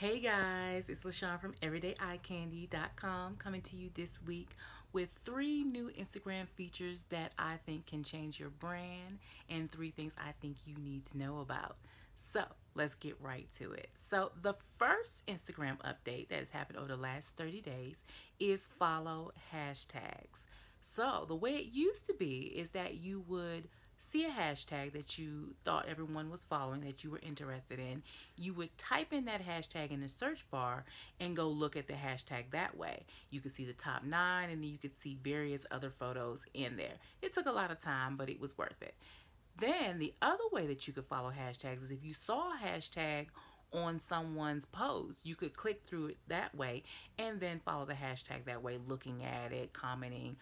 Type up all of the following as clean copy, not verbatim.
Hey guys, it's LaShawn from EverydayEyeCandy.com coming to you this week with 3 new Instagram features that I think can change your brand and 3 things I think you need to know about. So let's get right to it. So the first Instagram update that has happened over the last 30 days is follow hashtags. So the way it used to be is that you would see a hashtag that you thought everyone was following, that you were interested in. You would type in that hashtag in the search bar and go look at the hashtag that way. You could see the top 9 and then you could see various other photos in there. It took a lot of time, but it was worth it. Then the other way that you could follow hashtags is if you saw a hashtag on someone's post, you could click through it that way and then follow the hashtag that way, looking at it, commenting,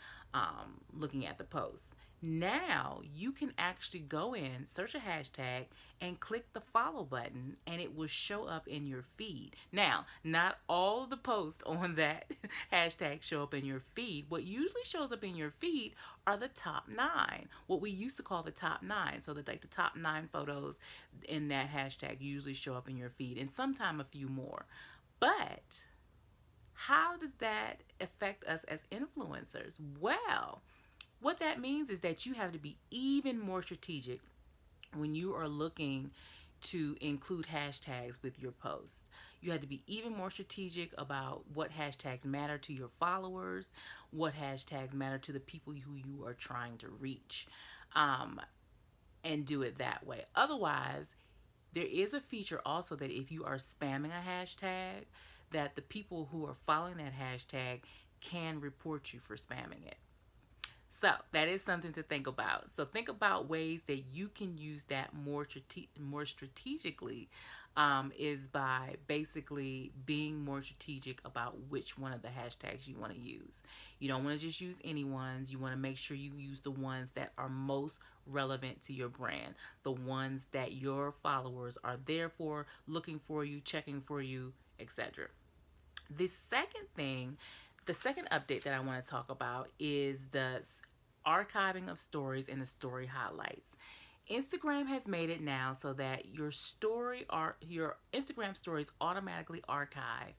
looking at the post. Now you can actually go in, search a hashtag, and click the follow button, and it will show up in your feed. Now, not all of the posts on that hashtag show up in your feed. What usually shows up in your feed are the top 9, what we used to call the top 9. So the top 9 photos in that hashtag usually show up in your feed, and sometime a few more. But how does that affect us as influencers? Well, what that means is that you have to be even more strategic when you are looking to include hashtags with your posts. You have to be even more strategic about what hashtags matter to your followers, what hashtags matter to the people who you are trying to reach, and do it that way. Otherwise, there is a feature also that if you are spamming a hashtag, that the people who are following that hashtag can report you for spamming it. So that is something to think about. So think about ways that you can use that more strategically, is by basically being more strategic about which one of the hashtags you want to use. You don't want to just use any ones. You want to make sure you use the ones that are most relevant to your brand, the ones that your followers are there for, looking for you, checking for you, etc. The second thing, the second update that I want to talk about is the archiving of stories and the story highlights. Instagram has made it now so that your Instagram stories to automatically archive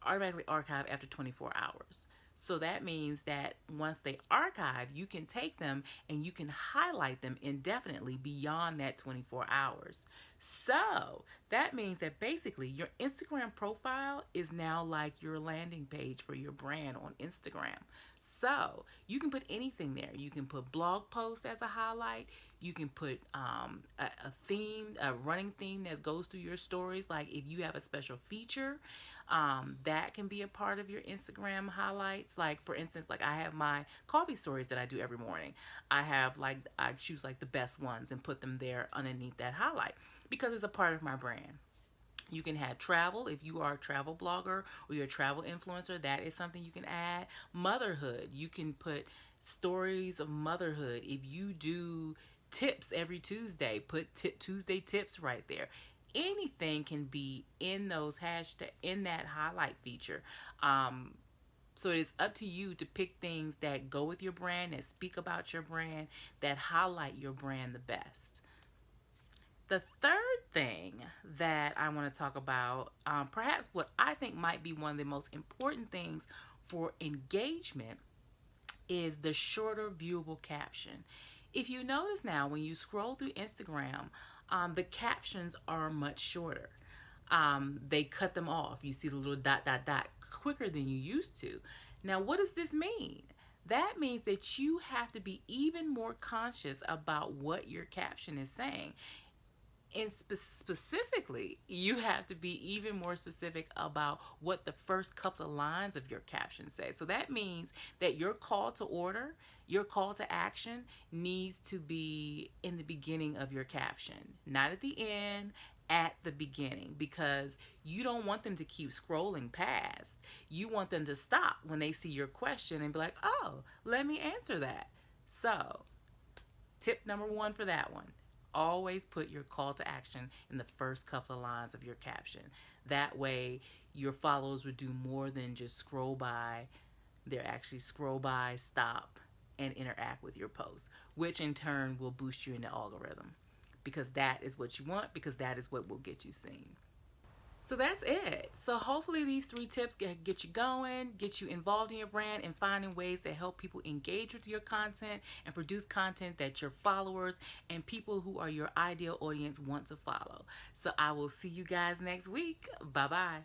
after 24 hours. So that means that once they archive, you can take them and you can highlight them indefinitely beyond that 24 hours. So that means that basically your Instagram profile is now like your landing page for your brand on Instagram. So you can put anything there. You can put blog posts as a highlight. You can put a theme, a running theme that goes through your stories. Like if you have a special feature, that can be a part of your Instagram highlights. Like for instance, like I have my coffee stories that I do every morning. I choose like the best ones and put them there underneath that highlight because it's a part of my brand. You can have travel if you are a travel blogger or you're a travel influencer. That is something you can add. Motherhood, you can put stories of motherhood. If you do tips every Tuesday, put Tuesday tips right there. Anything can be in those hashtag in that highlight feature. So it is up to you to pick things that go with your brand, that speak about your brand, that highlight your brand the best. The third thing that I want to talk about, perhaps what I think might be one of the most important things for engagement, is the shorter viewable caption. If you notice now, when you scroll through Instagram, the captions are much shorter. They cut them off. You see the little dot, dot, dot quicker than you used to. Now, what does this mean? That means that you have to be even more conscious about what your caption is saying. And specifically, you have to be even more specific about what the first couple of lines of your caption say. So that means that your call to order, your call to action needs to be in the beginning of your caption, not at the end, at the beginning, because you don't want them to keep scrolling past. You want them to stop when they see your question and be like, oh, let me answer that. So tip number 1 for that one: always put your call to action in the first couple of lines of your caption. That way, your followers would do more than just scroll by. They'll actually scroll by, stop, and interact with your post, which in turn will boost you in the algorithm, because that is what you want, because that is what will get you seen. So that's it. So hopefully these three tips get you going, get you involved in your brand, and finding ways to help people engage with your content and produce content that your followers and people who are your ideal audience want to follow. So I will see you guys next week. Bye bye.